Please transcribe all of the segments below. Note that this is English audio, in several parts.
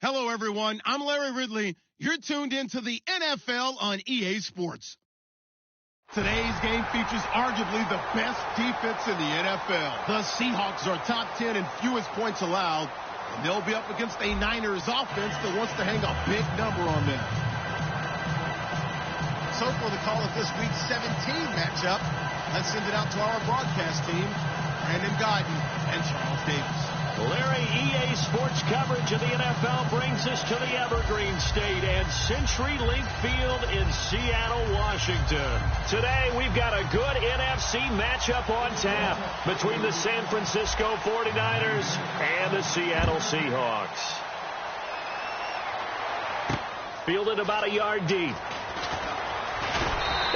Hello, everyone. I'm Larry Ridley. You're tuned into the NFL on EA Sports. Today's game features arguably the best defense in the NFL. The Seahawks are top 10 in fewest points allowed, and they'll be up against a Niners offense that wants to hang a big number on them. So for the call of this week's 17 matchup, let's send it out to our broadcast team, Brandon Godden and Charles Davis. Larry, EA Sports coverage of the NFL brings us to the Evergreen State and CenturyLink Field in Seattle, Washington. Today, we've got a good NFC matchup on tap between the San Francisco 49ers and the Seattle Seahawks. Fielded about a yard deep.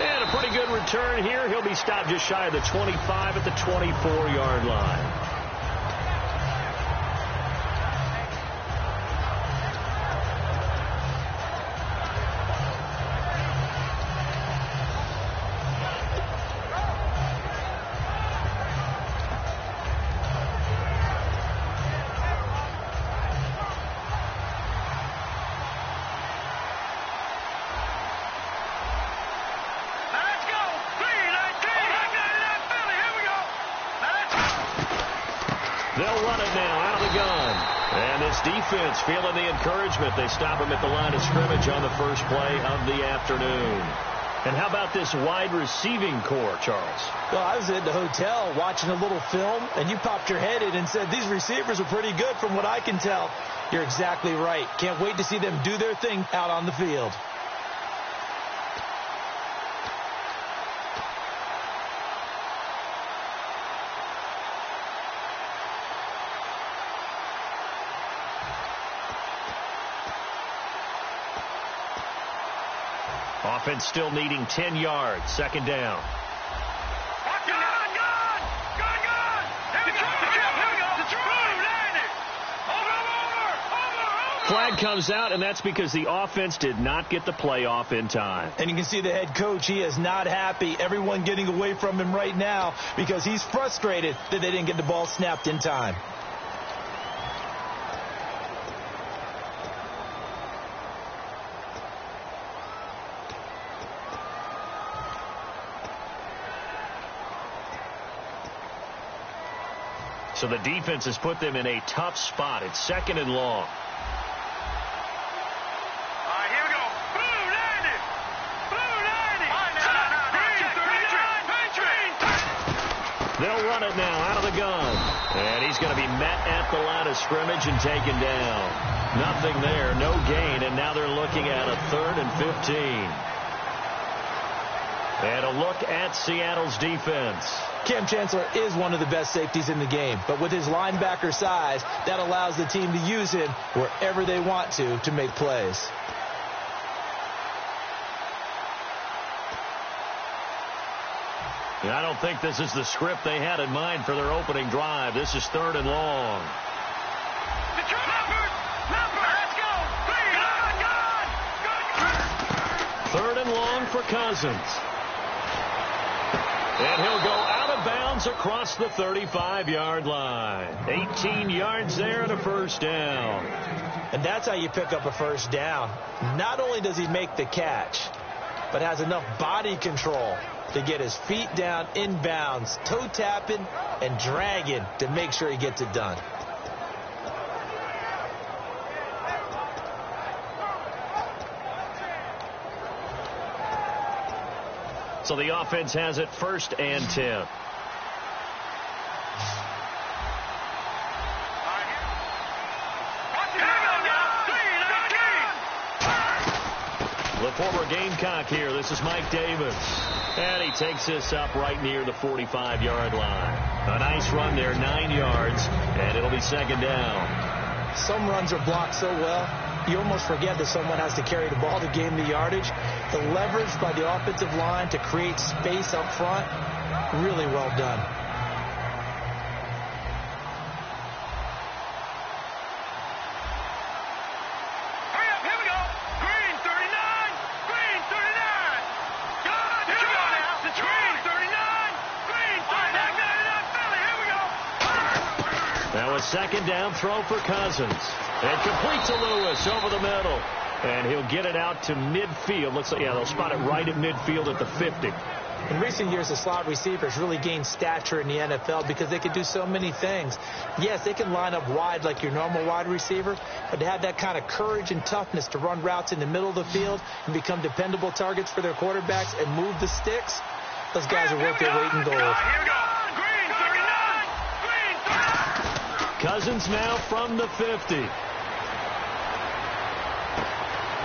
And a pretty good return here. He'll be stopped just shy of the 25 at the 24-yard line. They'll run it now out of the gun. And this defense feeling the encouragement. They stop him at the line of scrimmage on the first play of the afternoon. And how about this wide receiving core, Charles? Well, I was at the hotel watching a little film, and you popped your head in and said, these receivers are pretty good from what I can tell. You're exactly right. Can't wait to see them do their thing out on the field. Offense still needing 10 yards. Second down. Flag comes out, and that's because the offense did not get the play off in time. And you can see the head coach, he is not happy. Everyone getting away from him right now because he's frustrated that they didn't get the ball snapped in time. So the defense has put them in a tough spot. It's second and long. Here we go. Blue 90. Blue 90. They'll run it now out of the gun. And he's going to be met at the line of scrimmage and taken down. Nothing there, no gain, and now they're looking at a 3rd and 15. And a look at Seattle's defense. Cam Chancellor is one of the best safeties in the game, but with his linebacker size, that allows the team to use him wherever they want to make plays. I don't think this is the script they had in mind for their opening drive. This is 3rd and long. Third and long for Cousins. And he'll go out of bounds across the 35-yard line. 18 yards there and a first down. And that's how you pick up a first down. Not only does he make the catch, but has enough body control to get his feet down inbounds, toe tapping and dragging to make sure he gets it done. So the offense has it 1st and 10. The former Gamecock here. This is Mike Davis. And he takes this up right near the 45-yard line. A nice run there, 9 yards, and it'll be second down. Some runs are blocked so well, you almost forget that someone has to carry the ball to gain the yardage. The leverage by the offensive line to create space up front, really well done. Hurry up, here we go. Green 39. Green 39. God, here we go now. The green 39. Green 39. Philly, here we go. Now a second down throw for Cousins. And complete to Lewis over the middle. And he'll get it out to midfield. Looks like, yeah, they'll spot it right at midfield at the 50. In recent years, the slot receivers really gained stature in the NFL because they can do so many things. Yes, they can line up wide like your normal wide receiver, but to have that kind of courage and toughness to run routes in the middle of the field and become dependable targets for their quarterbacks and move the sticks, those guys are worth their weight in gold. Here we go. Green 39. Green 39. Cousins now from the 50.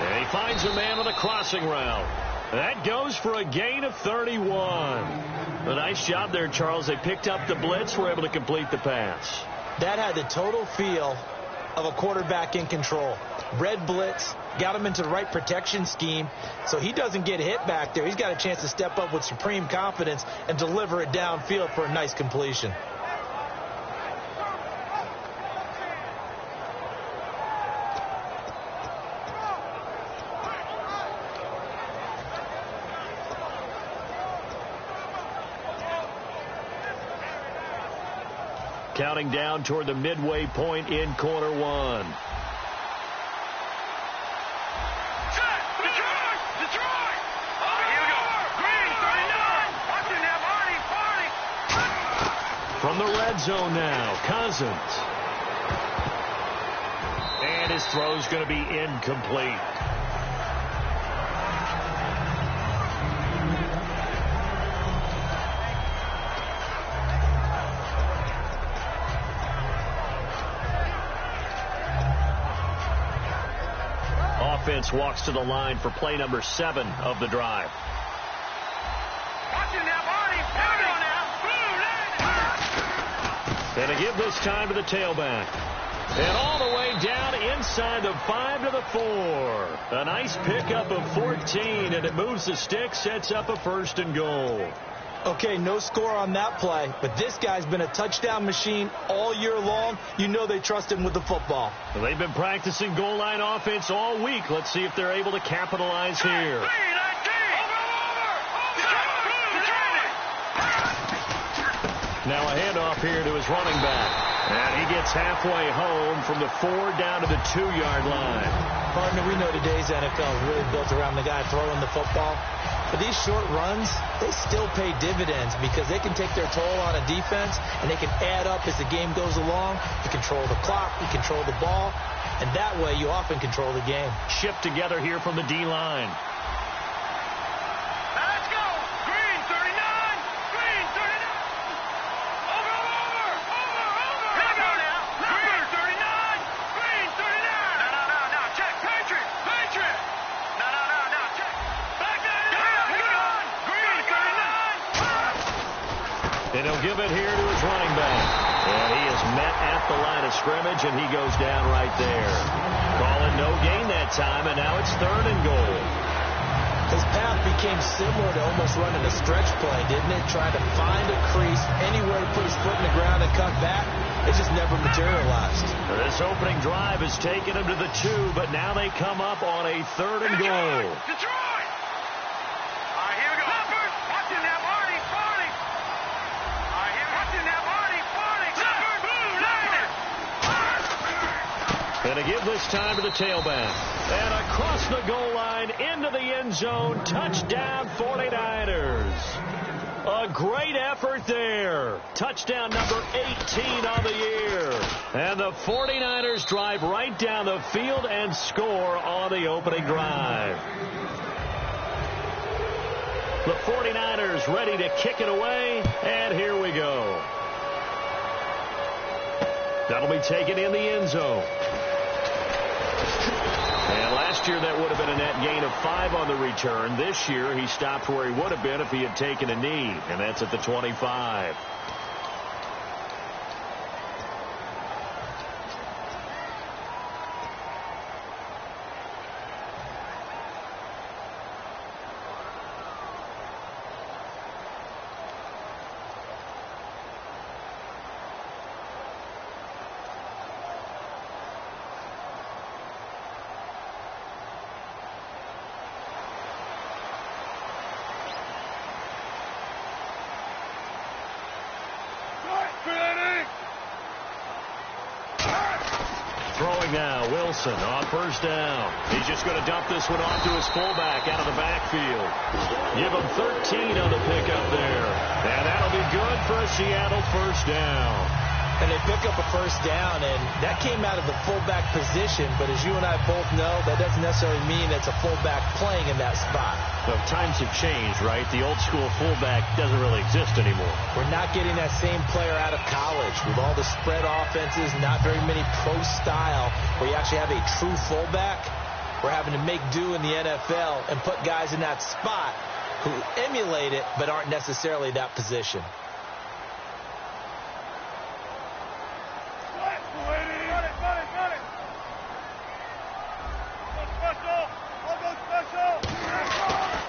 And he finds a man on the crossing route. That goes for a gain of 31. A nice job there, Charles. They picked up the blitz, were able to complete the pass. That had the total feel of a quarterback in control. Red blitz, got him into the right protection scheme, so he doesn't get hit back there. He's got a chance to step up with supreme confidence and deliver it downfield for a nice completion. Counting down toward the midway point in quarter one. Set. Detroit. Detroit. Here we go. Green 39. Watching that party. From the red zone now, Cousins. And his throw's going to be incomplete. Offense walks to the line for play number 7 of the drive. Watching that party. And a give this time to the tailback. And all the way down inside the 5 to the 4. A nice pickup of 14, and it moves the stick, sets up a 1st and goal. Okay, no score on that play, but this guy's been a touchdown machine all year long. You know they trust him with the football. Well, they've been practicing goal line offense all week. Let's see if they're able to capitalize here. Now a handoff here to his running back. And he gets halfway home from the 4 down to the 2-yard line. Partner, we know today's NFL is really built around the guy throwing the football. But these short runs, they still pay dividends because they can take their toll on a defense and they can add up as the game goes along. You control the clock, you control the ball, and that way you often control the game. Shipped together here from the D-line. Let's go. Green 39. Green 39. Over. Here we go now. Green 39. Green 39. No. Check. Patriot. No. Check. Back there. Green 39. And he'll give it here to his running back. And he is met at the line of scrimmage, and he goes down right there. Calling no gain that time, and now it's 3rd and goal. His path became similar to almost running a stretch play, didn't it? Trying to find a crease, anywhere to put his foot in the ground and cut back. It just never materialized. This opening drive has taken him to the 2, but now they come up on a 3rd and goal. Detroit. All right, here we go. Clippers. Watching that party. All right, here. Watching that party. Clippers. And a give this time to the tailback. And across the goal line into the end zone. Touchdown 49ers. A great effort there. Touchdown number 18 on the year. And the 49ers drive right down the field and score on the opening drive. The 49ers ready to kick it away. And here we go. That'll be taken in the end zone. And last year that would have been a net gain of 5 on the return. This year he stopped where he would have been if he had taken a knee, and that's at the 25. Throwing now, Wilson on first down. He's just going to dump this one off to his fullback out of the backfield. Give him 13 on the pickup there. And that'll be good for a Seattle first down. And they pick up a first down, and that came out of the fullback position. But as you and I both know, that doesn't necessarily mean it's a fullback playing in that spot. Well, times have changed, right? The old school fullback doesn't really exist anymore. We're not getting that same player out of college with all the spread offenses, not very many pro style where you actually have a true fullback. We're having to make do in the NFL and put guys in that spot who emulate it but aren't necessarily that position.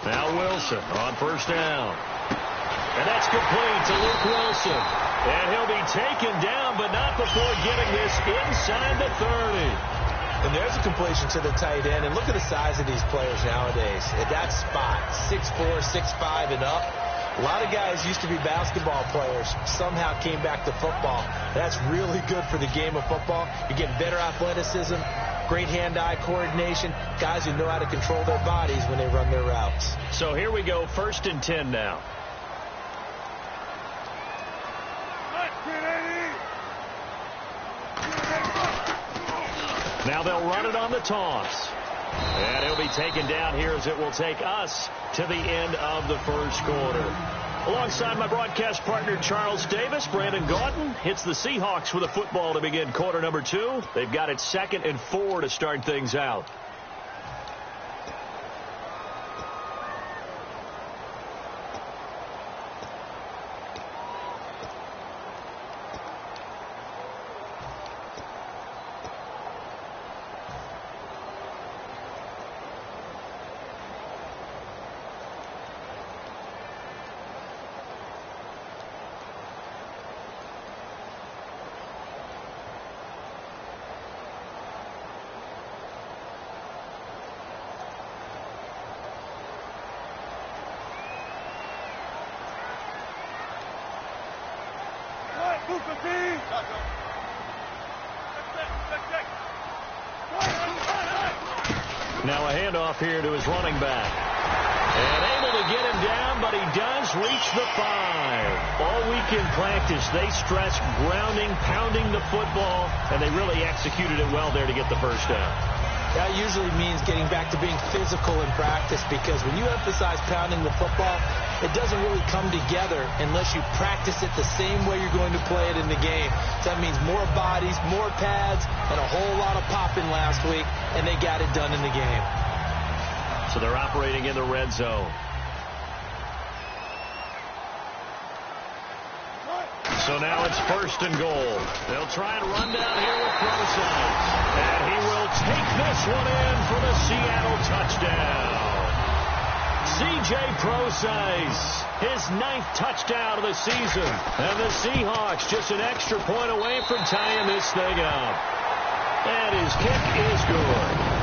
Now Wilson on first down. And that's complete to Luke Wilson. And he'll be taken down, but not before getting this inside the 30. And there's a completion to the tight end. And look at the size of these players nowadays. At that spot, 6'4", 6'5", and up. A lot of guys used to be basketball players, somehow came back to football. That's really good for the game of football. You get better athleticism, great hand-eye coordination, guys who know how to control their bodies when they run their routes. So here we go, 1st and 10 now. Now they'll run it on the toss. And he'll be taken down here as it will take us to the end of the first quarter. Alongside my broadcast partner, Charles Davis, Brandon Gaudin hits the Seahawks with a football to begin quarter number 2. They've got it 2nd and 4 to start things out. Now a handoff here to his running back. And able to get him down, but he does reach the 5. All week in practice, they stressed grounding, pounding the football, and they really executed it well there to get the first down. That usually means getting back to being physical in practice, because when you emphasize pounding the football, it doesn't really come together unless you practice it the same way you're going to play it in the game. So that means more bodies, more pads, and a whole lot of popping last week, and they got it done in the game. So they're operating in the red zone. So now it's 1st and goal. They'll try and run down here with Prosise. And he will take this one in for the Seattle touchdown. C.J. Prosise, his 9th touchdown of the season. And the Seahawks just an extra point away from tying this thing up. And his kick is good.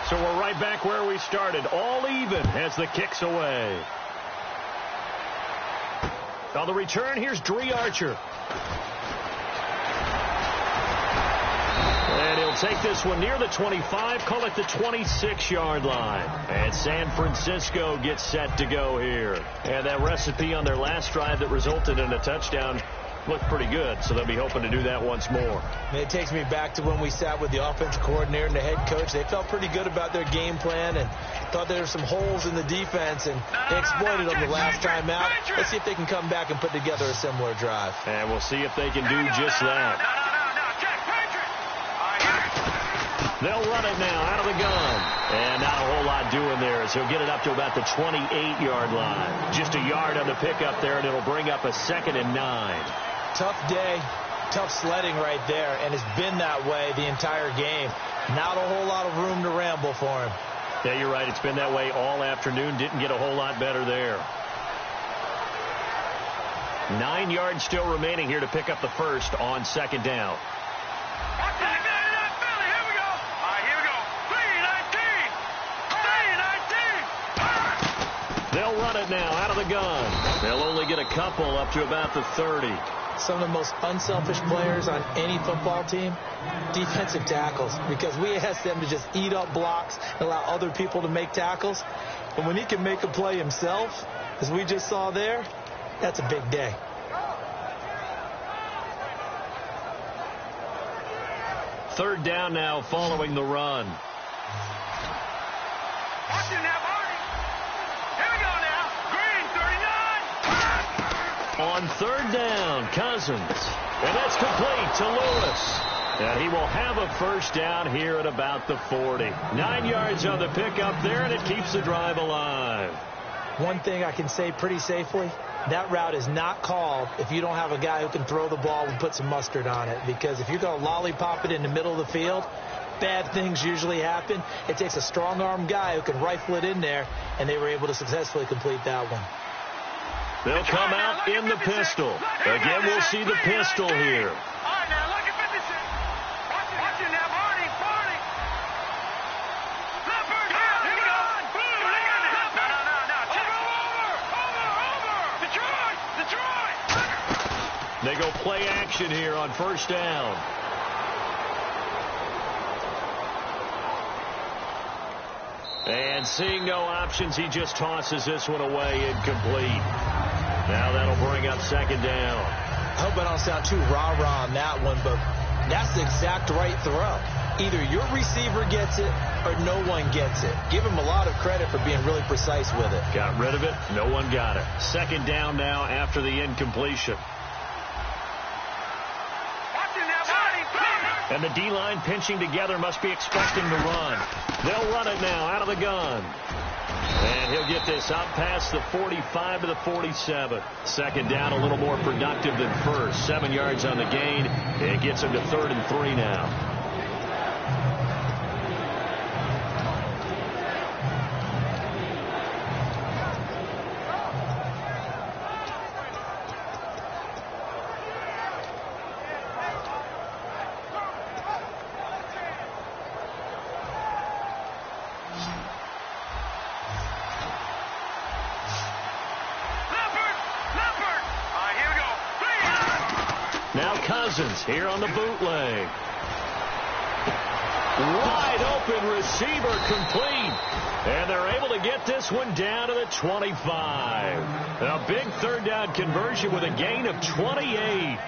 So we're right back where we started, all even as the kick's away. On the return, here's Dree Archer. And he'll take this one near the 25, call it the 26-yard line. And San Francisco gets set to go here. And that recipe on their last drive that resulted in a touchdown looked pretty good, so they'll be hoping to do that once more. It takes me back to when we sat with the offensive coordinator and the head coach. They felt pretty good about their game plan and thought there were some holes in the defense, and they exploited them the last time out. Let's see if they can come back and put together a similar drive. And we'll see if they can do just that. They'll run it now out of the gun. And not a whole lot doing there, as he'll get it up to about the 28-yard line. Just a yard on the pickup there, and it'll bring up a 2nd and 9. Tough day, tough sledding right there, and it's been that way the entire game. Not a whole lot of room to ramble for him. Yeah, you're right. It's been that way all afternoon. Didn't get a whole lot better there. 9 yards still remaining here to pick up the first on second down. They'll run it now out of the gun. They'll only get a couple up to about the 30. Some of the most unselfish players on any football team, defensive tackles, because we ask them to just eat up blocks and allow other people to make tackles. And when he can make a play himself, as we just saw there, that's a big day. Third down now following the run. On third down, Cousins. And that's complete to Lewis. And he will have a first down here at about the 40. 9 yards on the pickup there, and it keeps the drive alive. One thing I can say pretty safely, that route is not called if you don't have a guy who can throw the ball and put some mustard on it. Because if you're going to lollipop it in the middle of the field, bad things usually happen. It takes a strong-arm guy who can rifle it in there, and they were able to successfully complete that one. They'll come out in the pistol. Again, we'll see the pistol here. They go play action here on first down. And seeing no options, he just tosses this one away, incomplete. Now that'll bring up second down. I hope I don't sound too rah-rah on that one, but that's the exact right throw. Either your receiver gets it or no one gets it. Give him a lot of credit for being really precise with it. Got rid of it. No one got it. Second down now after the incompletion. And the D-line pinching together must be expecting the run. They'll run it now out of the gun. And he'll get this out past the 45 to the 47. Second down, a little more productive than first. 7 yards on the gain. It gets him to 3rd and 3 now. Cousins here on the bootleg. Wide open receiver complete. And they're able to get this one down to the 25. A big third down conversion with a gain of 28.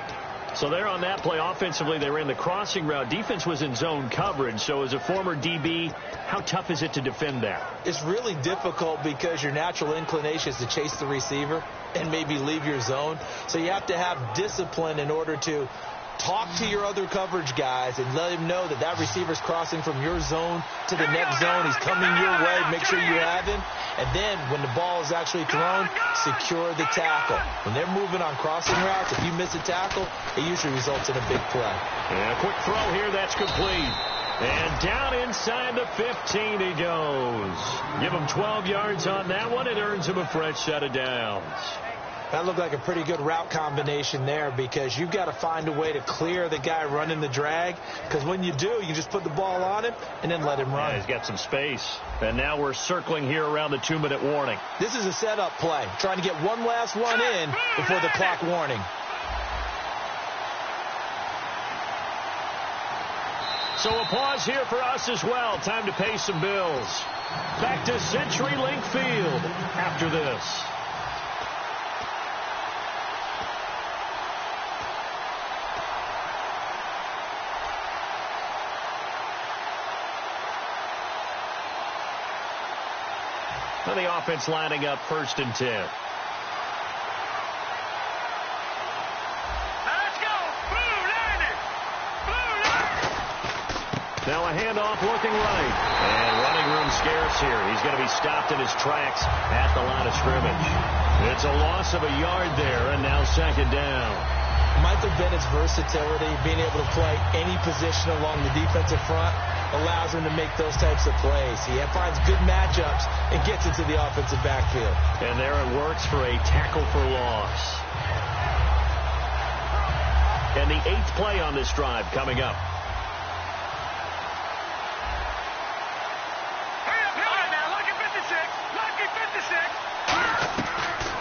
So there on that play, offensively, they ran the crossing route. Defense was in zone coverage. So as a former DB, how tough is it to defend that? It's really difficult because your natural inclination is to chase the receiver and maybe leave your zone. So you have to have discipline in order to talk to your other coverage guys and let him know that that receiver's crossing from your zone to the next zone. He's coming your way. Make sure you have him. And then when the ball is actually thrown, secure the tackle. When they're moving on crossing routes, if you miss a tackle, it usually results in a big play. Yeah, quick throw here. That's complete. And down inside the 15 he goes. Give him 12 yards on that one. It earns him a fresh set of downs. That looked like a pretty good route combination there because you've got to find a way to clear the guy running the drag, because when you do, you just put the ball on him and then let him run. Yeah, he's got some space. And now we're circling here around the 2-minute warning. This is a setup play, trying to get one last one in before the clock warning. So a pause here for us as well. Time to pay some bills. Back to CenturyLink Field after this. And the offense lining up 1st and 10. Now a handoff looking right. And running room scarce here. He's going to be stopped in his tracks at the line of scrimmage. It's a loss of a yard there, and now second down. Michael Bennett's versatility, being able to play any position along the defensive front, allows him to make those types of plays. He finds good matchups and gets into the offensive backfield. And there it works for a tackle for loss. And the 8th play on this drive coming up.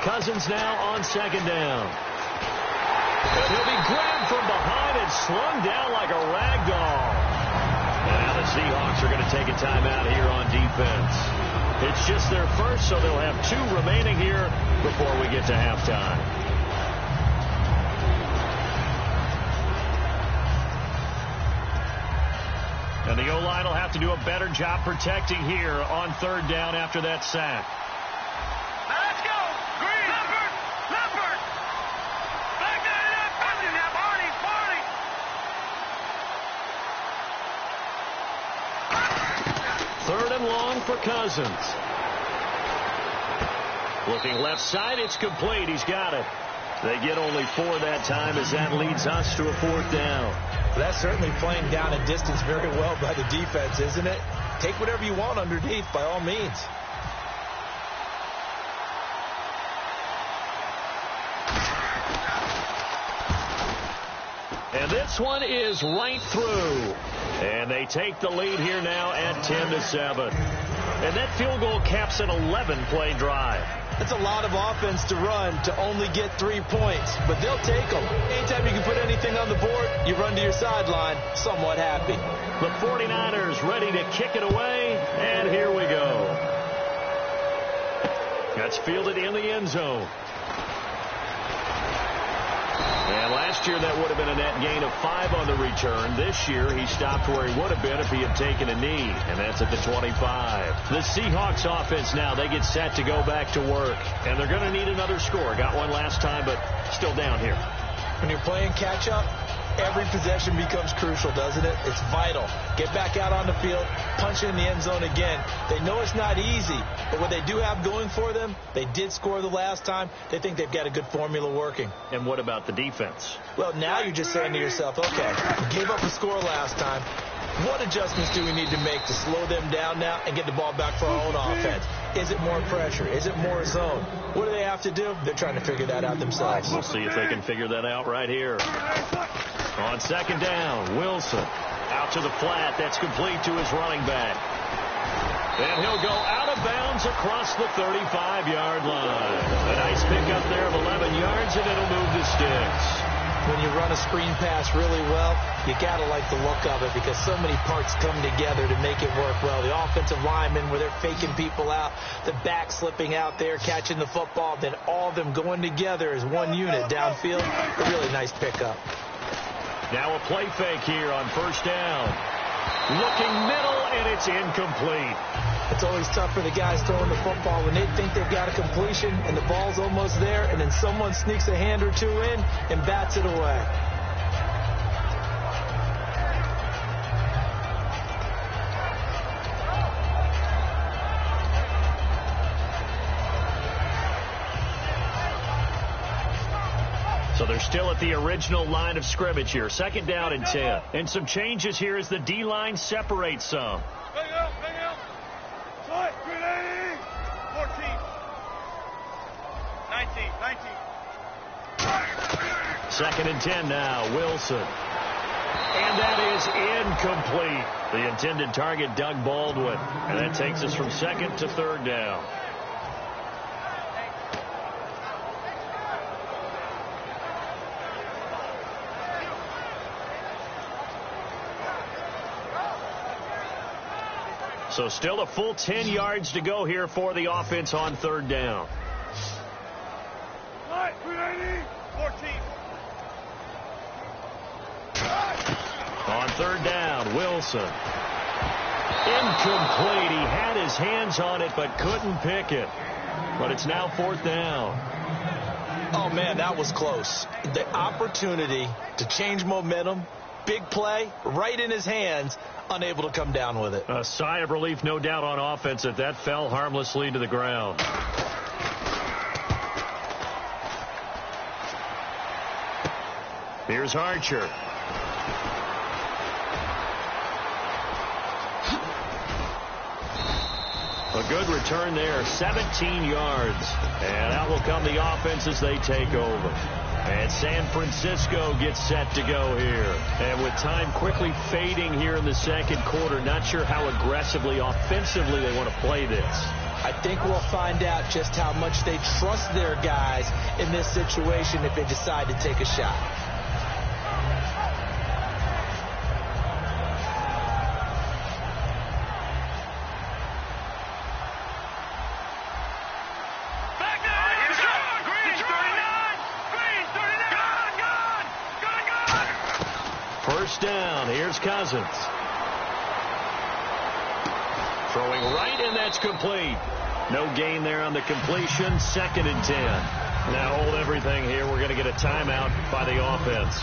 Cousins now on 2nd down. And he'll be grabbed from behind and slung down like a rag doll. And now the Seahawks are going to take a timeout here on defense. It's just their first, so they'll have 2 remaining here before we get to halftime. And the O-line will have to do a better job protecting here on 3rd down after that sack. Long for Cousins. Looking left side, it's complete. He's got it. They get only 4 that time as that leads us to a 4th down. That's certainly playing down a distance very well by the defense, isn't it? Take whatever you want underneath, by all means. And this one is right through. And they take the lead here now at 10-7. And that field goal caps an 11-play drive. That's a lot of offense to run to only get 3 points, but they'll take them. Anytime you can put anything on the board, you run to your sideline somewhat happy. The 49ers ready to kick it away, and here we go. That's fielded in the end zone. And last year that would have been a net gain of 5 on the return. This year he stopped where he would have been if he had taken a knee, and that's at the 25. The Seahawks offense now, they get set to go back to work, and they're going to need another score. Got one last time, but still down here. When you're playing catch-up, every possession becomes crucial, doesn't it? It's vital. Get back out on the field, punch it in the end zone again. They know it's not easy, but what they do have going for them, they did score the last time. They think they've got a good formula working. And what about the defense? Well, now you're just saying to yourself, okay, we gave up a score last time. What adjustments do we need to make to slow them down now and get the ball back for our own offense? Is it more pressure? Is it more zone? What do they have to do? They're trying to figure that out themselves. We'll see if they can figure that out right here. On 2nd down, Wilson out to the flat. That's complete to his running back. And he'll go out of bounds across the 35-yard line. A nice pickup there of 11 yards, and it'll move the sticks. When you run a screen pass really well, you got to like the look of it because so many parts come together to make it work well. The offensive linemen, where they're faking people out, the back slipping out there, catching the football, then all of them going together as one unit downfield. A really nice pickup. Now a play fake here on 1st down. Looking middle, and it's incomplete. It's always tough for the guys throwing the football when they think they've got a completion and the ball's almost there, and then someone sneaks a hand or 2 in and bats it away. So they're still at the original line of scrimmage here. 2nd down and 10. And some changes here as the D-line separates some. Bang out. 380. 14. 19. 2nd and 10 now. Wilson. And that is incomplete. The intended target, Doug Baldwin. And that takes us from 2nd to 3rd down. So still a full 10 yards to go here for the offense on 3rd down. 380. 14. On 3rd down, Wilson. Incomplete. He had his hands on it but couldn't pick it. But it's now 4th down. Oh, man, that was close. The opportunity to change momentum, big play, right in his hands, unable to come down with it. A sigh of relief, no doubt, on offense that that fell harmlessly to the ground. Here's Archer. A good return there, 17 yards. And out will come the offense as they take over. And San Francisco gets set to go here. And with time quickly fading here in the second quarter, not sure how aggressively, offensively they want to play this. I think we'll find out just how much they trust their guys in this situation if they decide to take a shot. First down, here's Cousins. Throwing right, and that's complete. No gain there on the completion, 2nd and 10. Now hold everything here. We're going to get a timeout by the offense.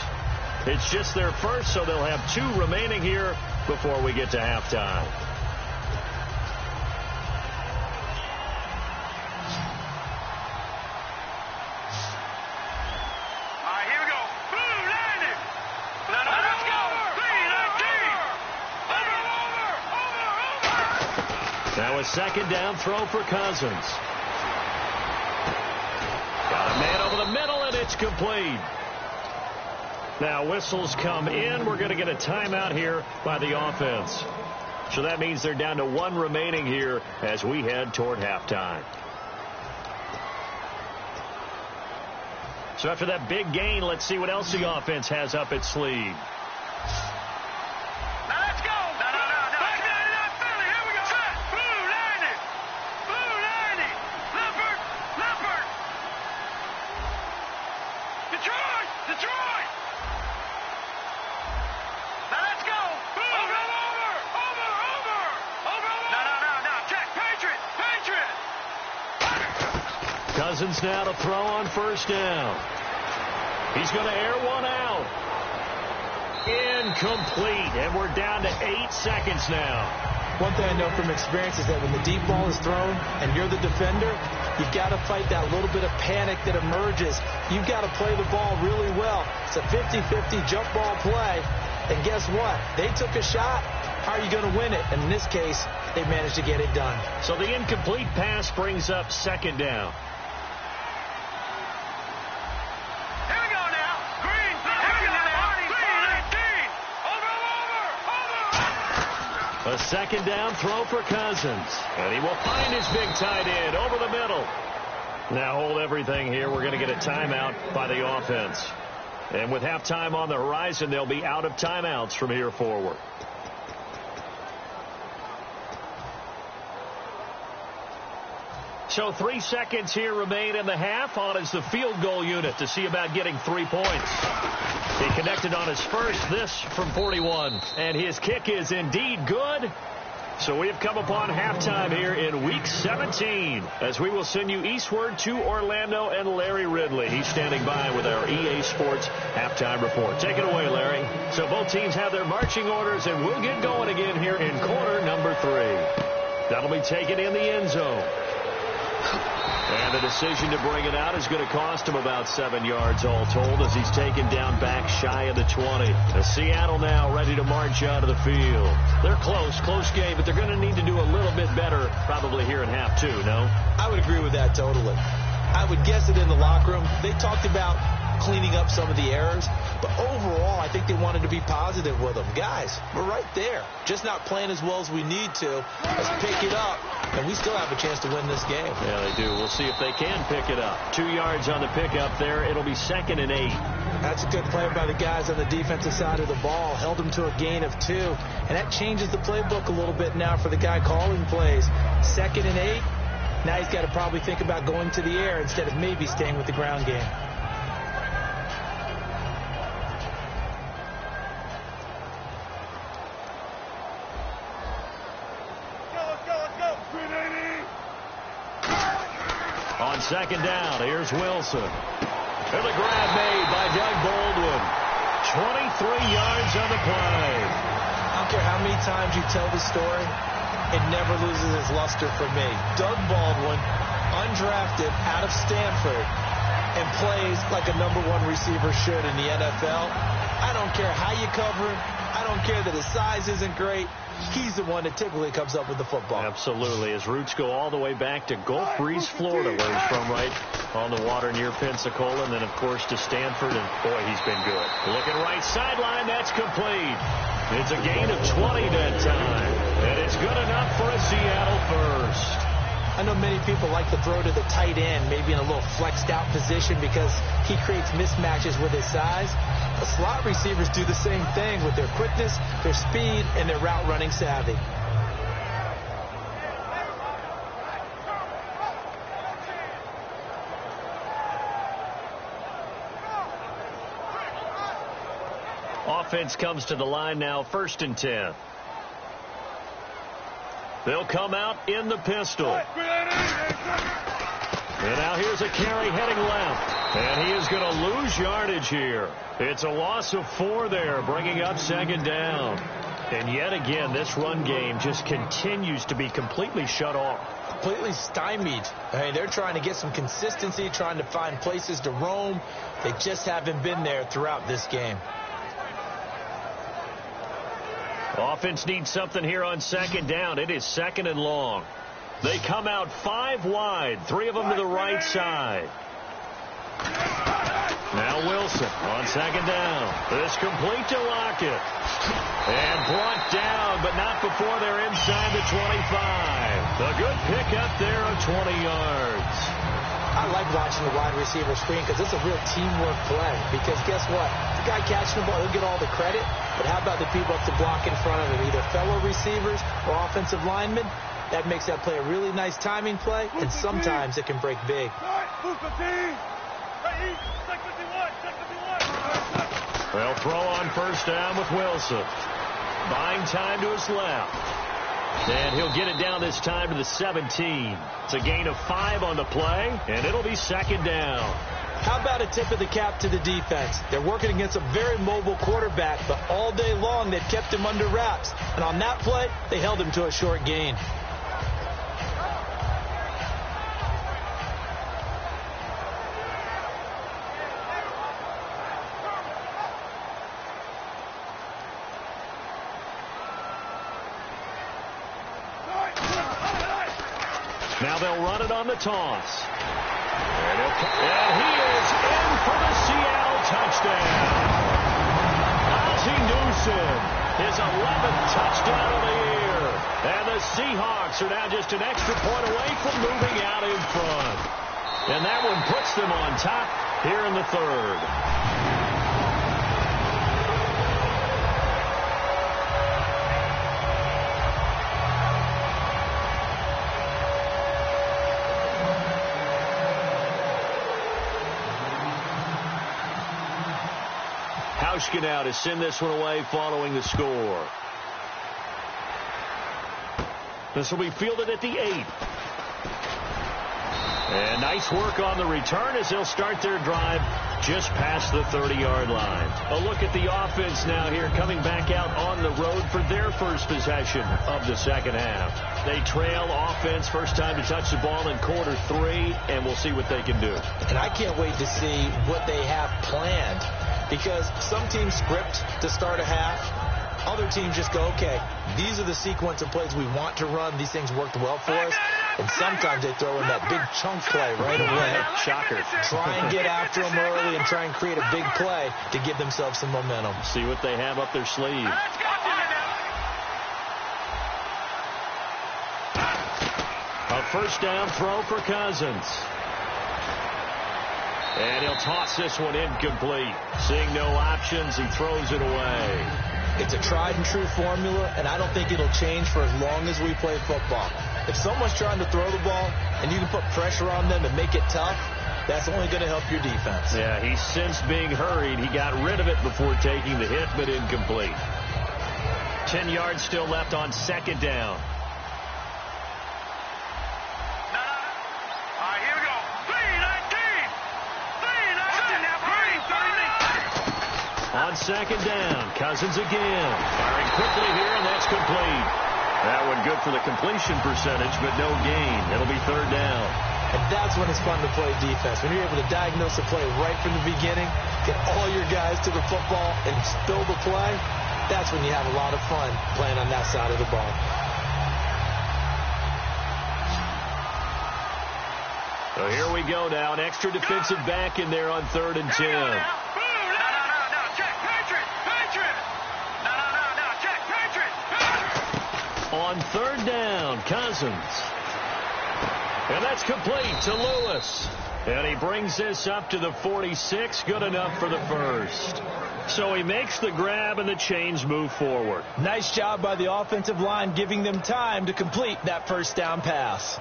It's just their first, so they'll have 2 remaining here before we get to halftime. Now a 2nd down throw for Cousins. Got a man over the middle, and it's complete. Now whistles come in. We're going to get a timeout here by the offense. So that means they're down to 1 remaining here as we head toward halftime. So after that big gain, let's see what else the offense has up its sleeve. Cousins now to throw on first down. He's going to air one out. Incomplete, and we're down to 8 seconds now. One thing I know from experience is that when the deep ball is thrown and you're the defender, you've got to fight that little bit of panic that emerges. You've got to play the ball really well. It's a 50-50 jump ball play, and guess what? They took a shot. How are you going to win it? And in this case, they managed to get it done. So the incomplete pass brings up 2nd down. A 2nd down throw for Cousins. And he will find his big tight end over the middle. Now hold everything here. We're going to get a timeout by the offense. And with halftime on the horizon, they'll be out of timeouts from here forward. So 3 seconds here remain in the half. On is the field goal unit to see about getting 3 points. He connected on his first, this from 41. And his kick is indeed good. So we have come upon halftime here in Week 17 as we will send you eastward to Orlando and Larry Ridley. He's standing by with our EA Sports halftime report. Take it away, Larry. So both teams have their marching orders, and we'll get going again here in quarter number 3. That'll be taken in the end zone. And the decision to bring it out is going to cost him about 7 yards all told as he's taken down back shy of the 20. As Seattle now ready to march out of the field. They're close game, but they're going to need to do a little bit better probably here in half 2, no? I would agree with that totally. I would guess that in the locker room, they talked about cleaning up some of the errors, but overall, I think they wanted to be positive with them. Guys, we're right there. Just not playing as well as we need to. Let's pick it up, and we still have a chance to win this game. Yeah, they do. We'll see if they can pick it up. 2 yards on the pickup there. It'll be 2nd and 8. That's a good play by the guys on the defensive side of the ball. Held them to a gain of 2, and that changes the playbook a little bit now for the guy calling plays. 2nd and 8. Now he's got to probably think about going to the air instead of maybe staying with the ground game. On 2nd down, here's Wilson. And the grab made by Doug Baldwin. 23 yards on the play. I don't care how many times you tell the story, it never loses its luster for me. Doug Baldwin, undrafted out of Stanford, and plays like a #1 receiver should in the NFL. I don't care how you cover him. I don't care that his size isn't great. he's the one that typically comes up with the football. Absolutely. His roots go all the way back to Gulf Breeze, Florida, where he's from, right on the water near Pensacola, and then, of course, to Stanford, and, boy, he's been good. Looking right sideline, that's complete. It's a gain of 20 that time, and it's good enough for a Seattle first. I know many people like to throw to the tight end, maybe in a little flexed out position because he creates mismatches with his size. The slot receivers do the same thing with their quickness, their speed, and their route running savvy. Offense comes to the line now, 1st and 10. They'll come out in the pistol. And now here's a carry heading left. And he is going to lose yardage here. It's a loss of 4 there, bringing up 2nd down. And yet again, this run game just continues to be completely shut off. Completely stymied. I mean, they're trying to get some consistency, trying to find places to roam. They just haven't been there throughout this game. Offense needs something here on 2nd down. It is 2nd and long. They come out 5 wide, 3 of them to the right side. Now Wilson on 2nd down. This complete to Lockett. And brought down, but not before they're inside the 25. The good pickup there of 20 yards. I like watching the wide receiver screen because it's a real teamwork play. Because guess what? The guy catching the ball, he'll get all the credit. But how about the people up to block in front of him, either fellow receivers or offensive linemen? That makes that play a really nice timing play, and sometimes it can break big. They'll throw on 1st down with Wilson. Buying time to his left. And he'll get it down this time to the 17. It's a gain of 5 on the play, and it'll be 2nd down. How about a tip of the cap to the defense? They're working against a very mobile quarterback, but all day long they've kept him under wraps. And on that play, they held him to a short gain. Now they'll run it on the toss. And he is in for the Seattle touchdown. Ozzie Newsome, his 11th touchdown of the year. And the Seahawks are now just an extra point away from moving out in front. And that one puts them on top here in the 3rd. Now to send this one away following the score. This will be fielded at the 8. And nice work on the return as they'll start their drive just past the 30-yard line. A look at the offense now here coming back out on the road for their first possession of the 2nd half. They trail offense, first time to touch the ball in quarter 3, and we'll see what they can do. And I can't wait to see what they have planned. Because some teams script to start a half. Other teams just go, okay, these are the sequence of plays we want to run. These things worked well for us. And sometimes they throw in that big chunk play right away. Shocker. Try and get after them early and try and create a big play to give themselves some momentum. See what they have up their sleeve. A 1st down throw for Cousins. And he'll toss this one incomplete. Seeing no options, he throws it away. It's a tried and true formula, and I don't think it'll change for as long as we play football. If someone's trying to throw the ball and you can put pressure on them and make it tough, that's only going to help your defense. Yeah, he sensed being hurried. He got rid of it before taking the hit, but incomplete. 10 yards still left on 2nd down. On 2nd down, Cousins again. Firing quickly here, and that's complete. That one good for the completion percentage, but no gain. It'll be 3rd down. And that's when it's fun to play defense. When you're able to diagnose a play right from the beginning, get all your guys to the football, and spill the play, That's when you have a lot of fun playing on that side of the ball. So here we go now. An extra defensive back in there on 3rd and 10. No, check, Patriot. No, check, Patriot. On 3rd down, Cousins. And that's complete to Lewis. And he brings this up to the 46. Good enough for the first. So he makes the grab and the chains move forward. Nice job by the offensive line giving them time to complete that first down pass.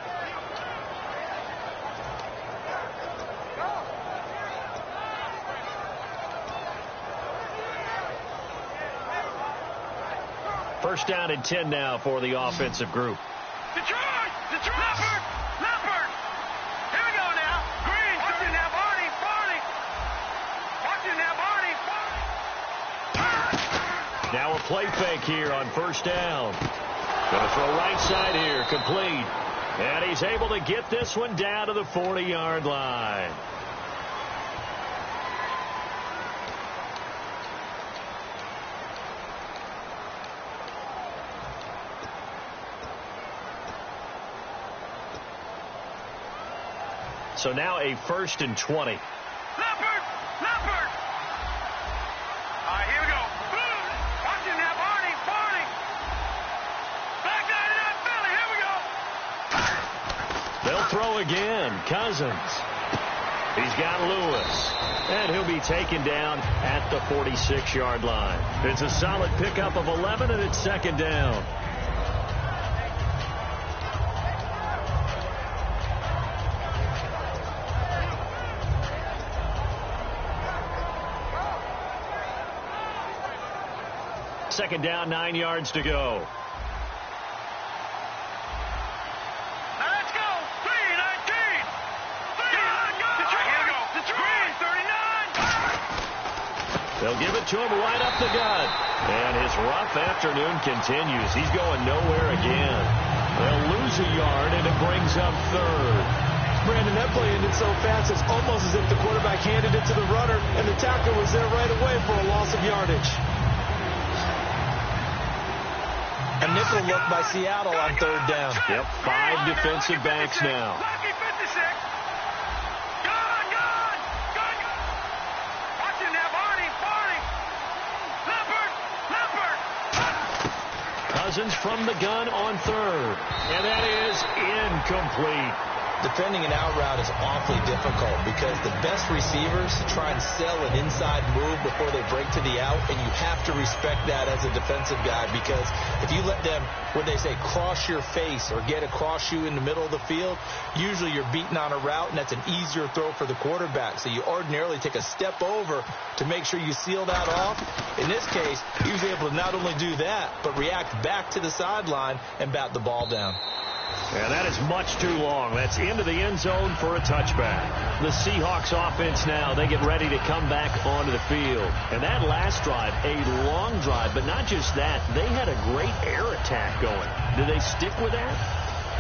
First down and 10 now for the offensive group. Detroit! Leopard! Here we go now. Green, watching now, Barney. Watching now, Barney. Now a play fake here on first down. Going to throw right side here, complete. And he's able to get this one down to the 40-yard line. So now a 1st and 20. Leopard! All right, here we go. Boom! Watching now, Barney. Back line it up, Philly. Here we go. They'll throw again. Cousins. He's got Lewis. And he'll be taken down at the 46-yard line. It's a solid pickup of 11, and it's 2nd down. Second down, 9 yards to go. Now let's go. 3-19. Here we go. Detroit, 39. They'll give it to him right up the gut. And his rough afternoon continues. He's going nowhere again. They'll lose a yard, and it brings up 3rd. Brandon, that play ended so fast, it's almost as if the quarterback handed it to the runner, and the tackler was there right away for a loss of yardage. A nickel look by Seattle on 3rd down. Yep, 5 defensive backs now. Lucky 56. Gone. Watching now, Barney. Leopard. Cousins from the gun on 3rd. And that is incomplete. Defending an out route is awfully difficult because the best receivers try and sell an inside move before they break to the out, and you have to respect that as a defensive guy, because if you let them, when they say cross your face or get across you in the middle of the field, usually you're beating on a route, and that's an easier throw for the quarterback. So you ordinarily take a step over to make sure you seal that off. In this case, he was able to not only do that, but react back to the sideline and bat the ball down. And that is much too long. That's into the end zone for a touchback. The Seahawks offense now, they get ready to come back onto the field. And that last drive, a long drive, but not just that, they had a great air attack going. Do they stick with that?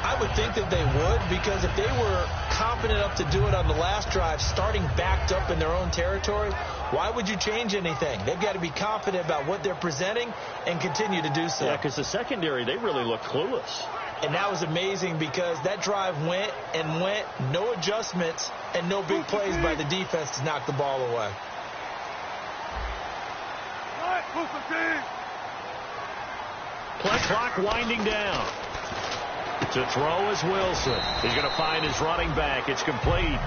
I would think that they would, because if they were confident enough to do it on the last drive, starting backed up in their own territory, why would you change anything? They've got to be confident about what they're presenting and continue to do so. Yeah, because the secondary, they really look clueless. And that was amazing because that drive went, no adjustments, and no big plays by the defense to knock the ball away. Play clock winding down. To throw is Wilson. He's going to find his running back. It's complete.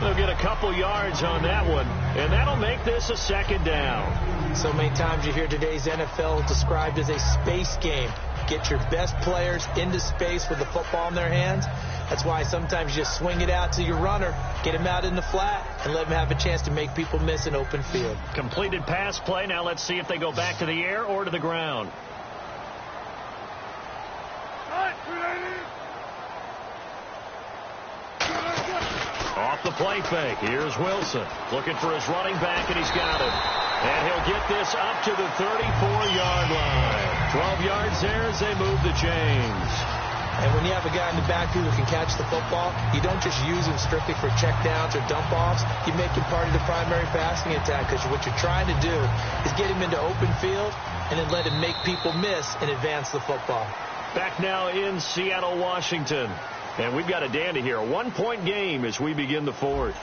They'll get a couple yards on that one, and that'll make this a 2nd down. So many times you hear today's NFL described as a space game. Get your best players into space with the football in their hands. That's why sometimes you just swing it out to your runner, get him out in the flat, and let him have a chance to make people miss an open field. Completed pass play. Now let's see if they go back to the air or to the ground. Off the play fake. Here's Wilson looking for his running back, and he's got it. And he'll get this up to the 34-yard line. 12 yards there as they move the chains. And when you have a guy in the backfield who can catch the football, you don't just use him strictly for checkdowns or dump-offs. You make him part of the primary passing attack, because what you're trying to do is get him into open field and then let him make people miss and advance the football. Back now in Seattle, Washington. And we've got a dandy here. A 1-point game as we begin the fourth.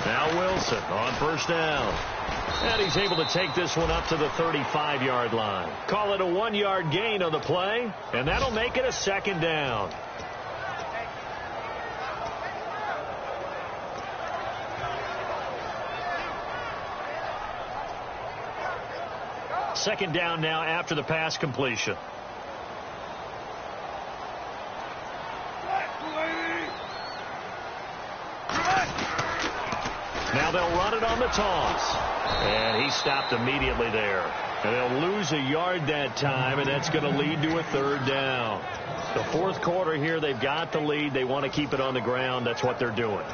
Now Wilson on first down. And he's able to take this one up to the 35-yard line. Call it a 1-yard gain on the play, and that'll make it a second down. Second down now after the pass completion. Now they'll run it on the toss. And he stopped immediately there. And they'll lose a yard that time, and that's going to lead to a third down. The fourth quarter here, they've got the lead. They want to keep it on the ground. That's what they're doing.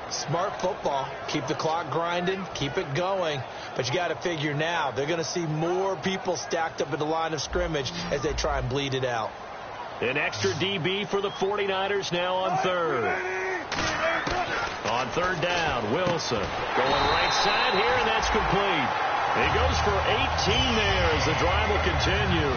Smart football. Keep the clock grinding. Keep it going. But you got to figure now they're going to see more people stacked up at the line of scrimmage as they try and bleed it out. An extra DB for the 49ers now on third. On third down, Wilson going right side here, and that's complete. He goes for 18 there as the drive will continue.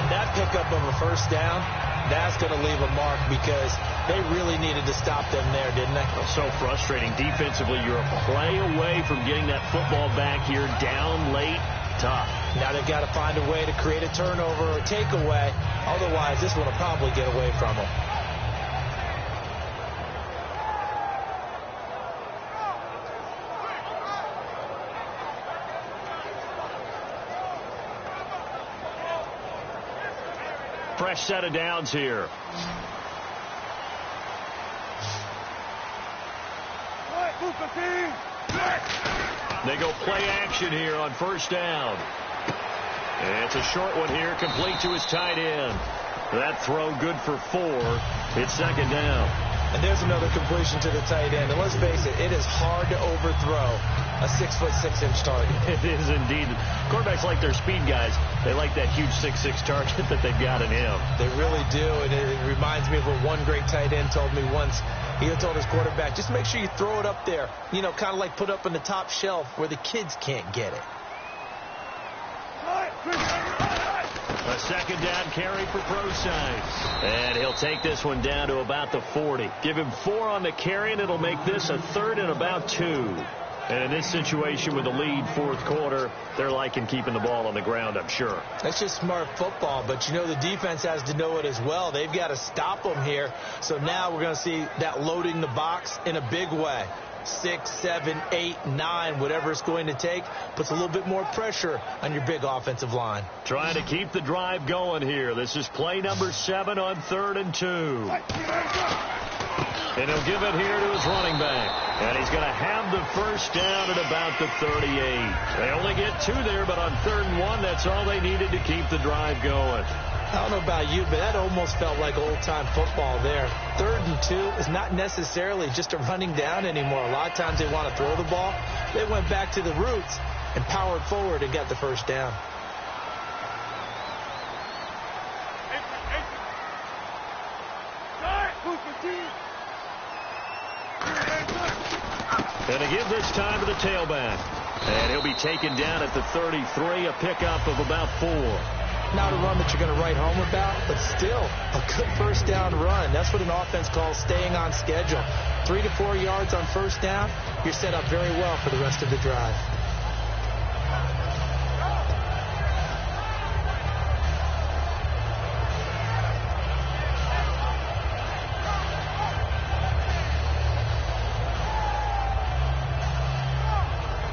And that pickup of a first down, that's going to leave a mark, because they really needed to stop them there, didn't they? So frustrating. Defensively, you're a play away from getting that football back here, down late. Tough. Now they've got to find a way to create a turnover or takeaway. Otherwise, this one will probably get away from them. Fresh set of downs here. They go play action here on first down. And it's a short one here, complete to his tight end. That throw good for 4. It's second down. And there's another completion to the tight end. And let's face it, it is hard to overthrow a 6'6" target. It is indeed. Quarterbacks like their speed guys. They like that huge 6'6" target that they've got in him. They really do. And it reminds me of what one great tight end told me once. He told his quarterback, just make sure you throw it up there. You know, kind of like put up on the top shelf where the kids can't get it. A second down carry for Procise. And he'll take this one down to about the 40. Give him 4 on the carry, and it'll make this a third and about 2. And in this situation with the lead fourth quarter, they're liking keeping the ball on the ground, I'm sure. That's just smart football, but you know the defense has to know it as well. They've got to stop them here. So now we're going to see that loading the box in a big way. 6, 7, 8, 9, whatever it's going to take, puts a little bit more pressure on your big offensive line. Trying to keep the drive going here. This is play number 7 on 3rd and 2. And he'll give it here to his running back. And he's going to have the first down at about the 38. They only get 2 there, but on 3rd and 1, that's all they needed to keep the drive going. I don't know about you, but that almost felt like old-time football there. 3rd and 2 is not necessarily just a running down anymore. A lot of times they want to throw the ball. They went back to the roots and powered forward and got the first down. And to give this time to the tailback. And he'll be taken down at the 33, a pickup of about 4. Not a run that you're going to write home about, but still a good first down run. That's what an offense calls staying on schedule. 3 to 4 yards on first down, you're set up very well for the rest of the drive.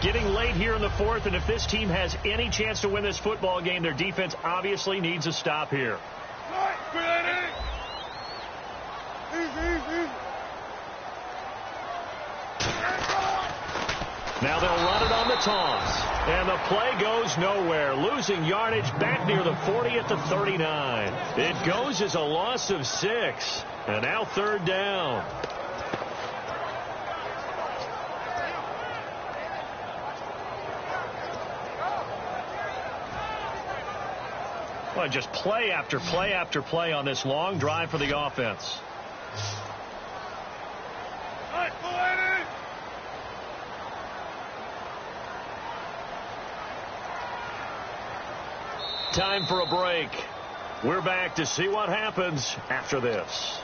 Getting late here in the fourth, and if this team has any chance to win this football game, their defense obviously needs a stop here. Now they'll run it on the the toss. And the play goes nowhere, losing yardage back near the 40 at the 39. It goes as a loss of 6. And now third down. Well, just play after play after play on this long drive for the offense. Time for a break. We're back to see what happens after this.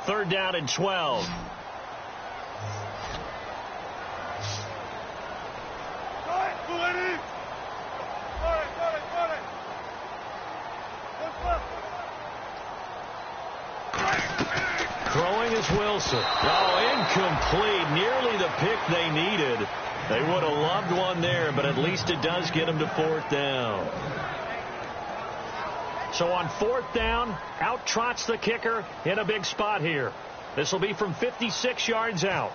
Third down and 12. Throwing is Wilson. Oh, incomplete. Nearly the pick they needed. They would have loved one there, but at least it does get them to fourth down. So on fourth down, out trots the kicker in a big spot here. This will be from 56 yards out.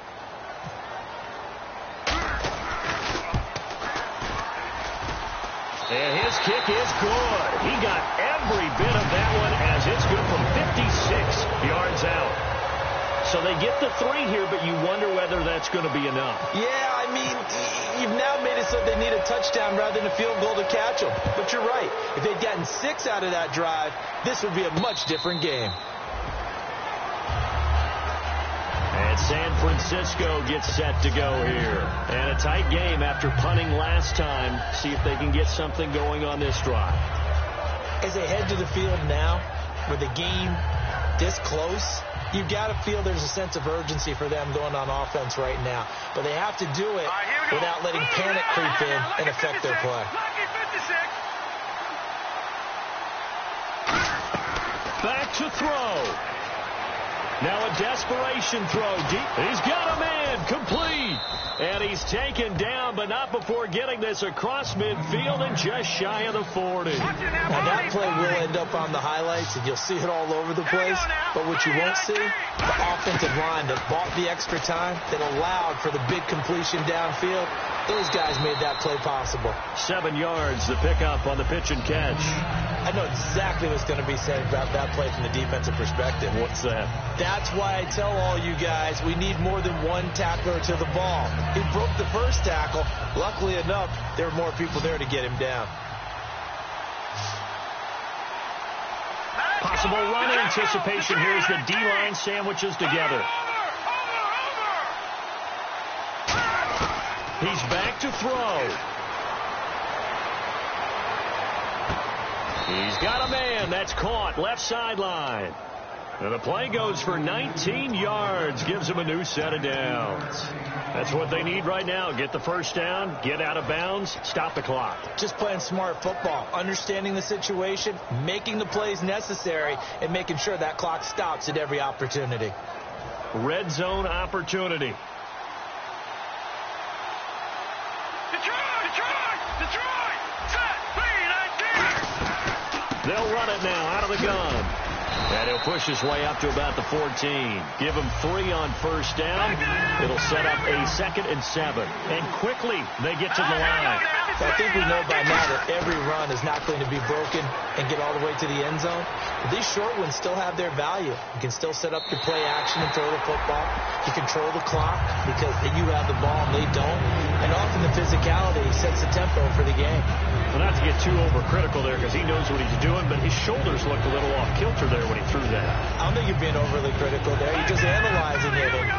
And his kick is good. He got every bit of that one as it's good from 56 yards out. So they get the 3 here, but you wonder whether that's going to be enough. Yeah, I mean, you've now made it so they need a touchdown rather than a field goal to catch them. But you're right. If they'd gotten 6 out of that drive, this would be a much different game. And San Francisco gets set to go here. And a tight game after punting last time. See if they can get something going on this drive. As they head to the field now, with the game this close, you've got to feel there's a sense of urgency for them going on offense right now. But they have to do it without letting panic creep in and affect their play. Back to throw. Now a desperation throw deep. He's got a man, complete. And he's taken down, but not before getting this across midfield and just shy of the 40. Now that play will end up on the highlights, and you'll see it all over the place. But what you won't see, the offensive line that bought the extra time, that allowed for the big completion downfield. Those guys made that play possible. 7 yards, the pickup on the pitch and catch. I know exactly what's going to be said about that play from the defensive perspective. What's that? That's why I tell all you guys we need more than one tackler to the ball. He broke the first tackle. Luckily enough, there were more people there to get him down. Possible run anticipation here as the D-line sandwiches together. He's back to throw. He's got a man. That's caught. Left sideline. And the play goes for 19 yards. Gives him a new set of downs. That's what they need right now. Get the first down, get out of bounds, stop the clock. Just playing smart football, understanding the situation, making the plays necessary, and making sure that clock stops at every opportunity. Red zone opportunity. Detroit! Set! 3-19! They'll run it now out of the gun. And he'll push his way up to about the 14. Give him 3 on first down. It'll set up a 2nd and 7. And quickly they get to the line. So I think we know by now that every run is not going to be broken and get all the way to the end zone. But these short ones still have their value. You can still set up your play action and throw the football. You control the clock because you have the ball and they don't. And often the physicality sets the tempo for the game. Well, not to get too overcritical there because he knows what he's doing, but his shoulders looked a little off kilter there when he threw that. I don't think you're being overly critical there. You're just analyzing it. And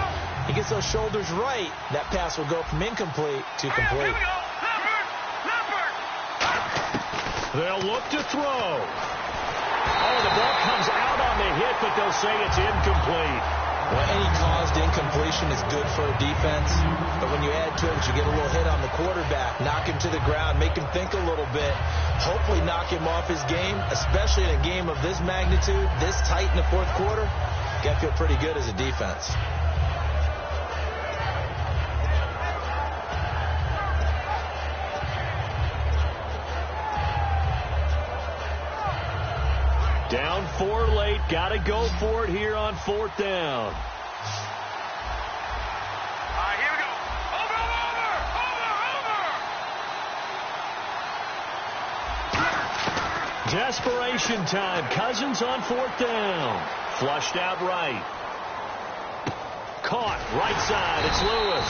he gets those shoulders right, that pass will go from incomplete to complete. They'll look to throw. Oh, the ball comes out on the hit, but they'll say it's incomplete. Well, any caused incompletion is good for a defense, but when you add to it, you get a little hit on the quarterback, knock him to the ground, make him think a little bit, hopefully knock him off his game, especially in a game of this magnitude, this tight in the fourth quarter. Got to feel pretty good as a defense. Down 4 late. Got to go for it here on 4th down. Here we go. Over. Desperation time. Cousins on 4th down. Flushed out right. Caught right side. It's Lewis.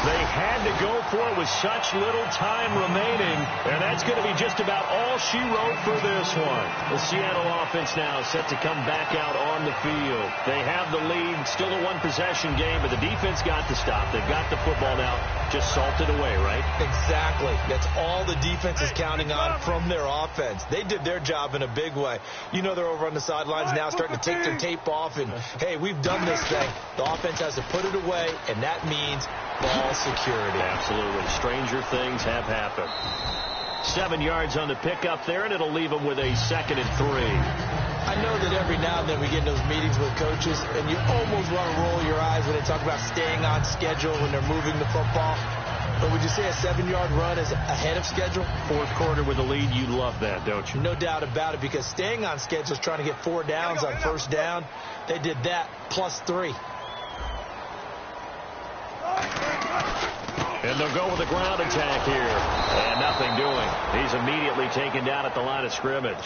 They had to go for it with such little time remaining, and that's going to be just about all she wrote for this one. The Seattle offense now set to come back out on the field. They have the lead, still a one-possession game, but the defense got to stop. They've got the football now, just salted away, right? Exactly. That's all the defense is counting on from their offense. They did their job in a big way. You know they're over on the sidelines now starting to take their tape off, and, hey, we've done this thing. The offense has to put it away, and that means ball security. Absolutely. Stranger things have happened. 7 yards on the pickup there, and it'll leave them with a 2nd and 3. I know that every now and then we get in those meetings with coaches, and you almost want to roll your eyes when they talk about staying on schedule when they're moving the football. But would you say a 7-yard run is ahead of schedule? 4th quarter with a lead, you love that, don't you? No doubt about it, because staying on schedule is trying to get 4 downs on 1st down. They did that plus 3. And they'll go with a ground attack here. And nothing doing. He's immediately taken down at the line of scrimmage.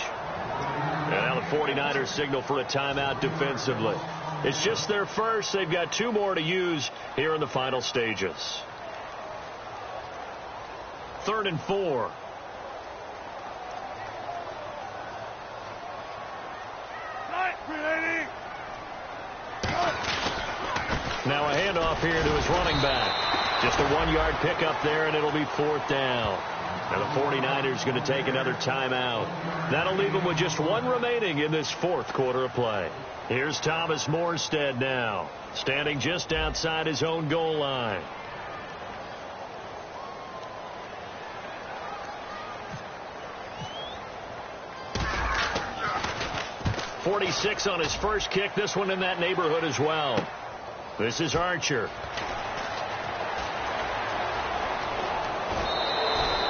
And now the 49ers signal for a timeout defensively. It's just their first. They've got 2 more to use here in the final stages. 3rd and 4. Now a handoff here to his running back. Just a 1-yard pickup there, and it'll be 4th down. And the 49ers going to take another timeout. That'll leave them with just 1 remaining in this 4th quarter of play. Here's Thomas Morstead now, standing just outside his own goal line. .46 on his first kick. This one in that neighborhood as well. This is Archer.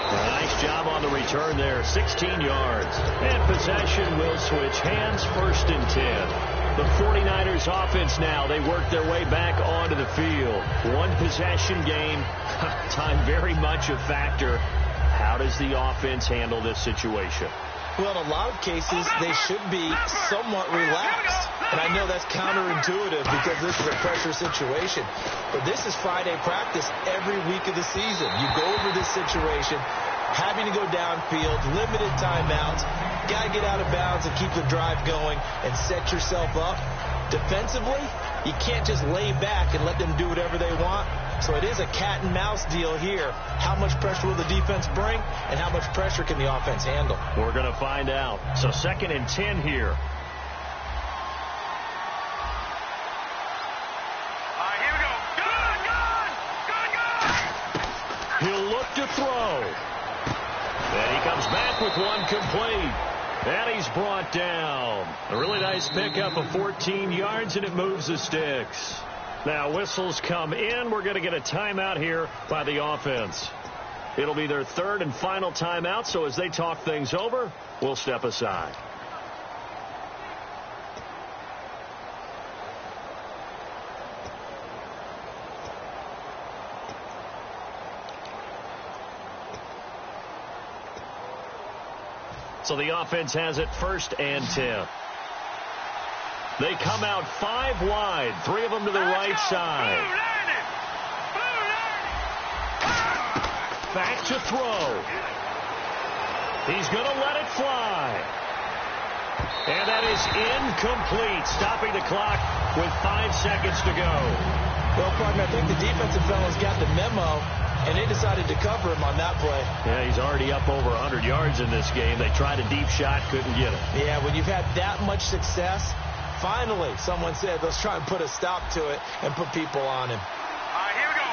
Nice job on the return there. 16 yards. And possession will switch hands. 1st and 10. The 49ers offense now. They work their way back onto the field. 1 possession game. Time very much a factor. How does the offense handle this situation? Well, in a lot of cases, they should be somewhat relaxed. And I know that's counterintuitive because this is a pressure situation. But this is Friday practice every week of the season. You go over this situation, having to go downfield, limited timeouts, got to get out of bounds and keep the drive going and set yourself up. Defensively, you can't just lay back and let them do whatever they want. So it is a cat and mouse deal here. How much pressure will the defense bring, and how much pressure can the offense handle? We're going to find out. So 2nd and 10 here. Here we go. Good. He'll look to throw. And he comes back with 1 complete. And he's brought down. A really nice pickup of 14 yards, and it moves the sticks. Now whistles come in. We're going to get a timeout here by the offense. It'll be their 3rd and final timeout, so as they talk things over, we'll step aside. So the offense has it 1st and 10. They come out 5 wide, 3 of them to the right side. Back to throw. He's going to let it fly. And that is incomplete, stopping the clock with 5 seconds to go. Well, partner, I think the defensive fellas got the memo, and they decided to cover him on that play. Yeah, he's already up over 100 yards in this game. They tried a deep shot, couldn't get it. Yeah, when you've had that much success, finally someone said, let's try and put a stop to it and put people on him. Here we go.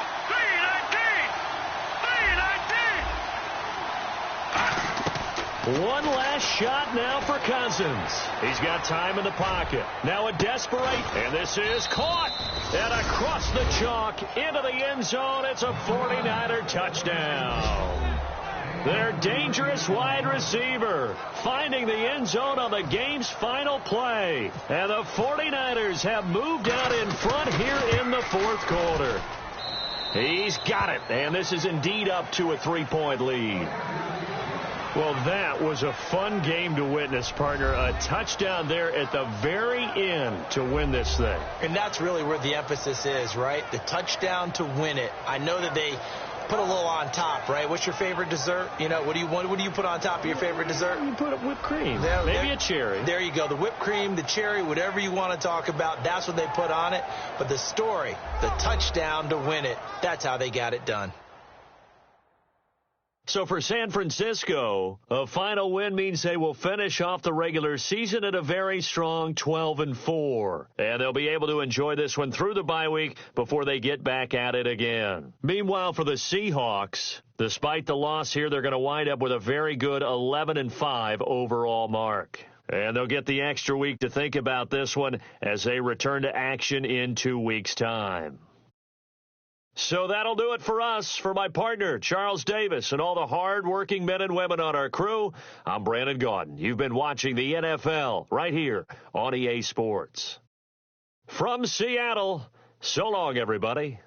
3-19. One last shot now for Cousins. He's got time in the pocket. Now a desperate, and this is caught. And across the chalk into the end zone. It's a 49er touchdown. Their dangerous wide receiver finding the end zone on the game's final play. And the 49ers have moved out in front here in the fourth quarter. He's got it, and this is indeed up to a 3-point lead. Well, that was a fun game to witness, partner. A touchdown there at the very end to win this thing. And that's really where the emphasis is, right? The touchdown to win it. I know that they put a little on top, right? What's your favorite dessert? You know, what do you put on top of your favorite dessert? You put whipped cream. Maybe a cherry. There you go. The whipped cream, the cherry, whatever you want to talk about, that's what they put on it. But the story, the touchdown to win it, that's how they got it done. So for San Francisco, a final win means they will finish off the regular season at a very strong 12-4. And they'll be able to enjoy this one through the bye week before they get back at it again. Meanwhile, for the Seahawks, despite the loss here, they're going to wind up with a very good 11-5 overall mark. And they'll get the extra week to think about this one as they return to action in 2 weeks' time. So that'll do it for us. For my partner, Charles Davis, and all the hard-working men and women on our crew, I'm Brandon Gaudin. You've been watching the NFL right here on EA Sports. From Seattle, so long, everybody.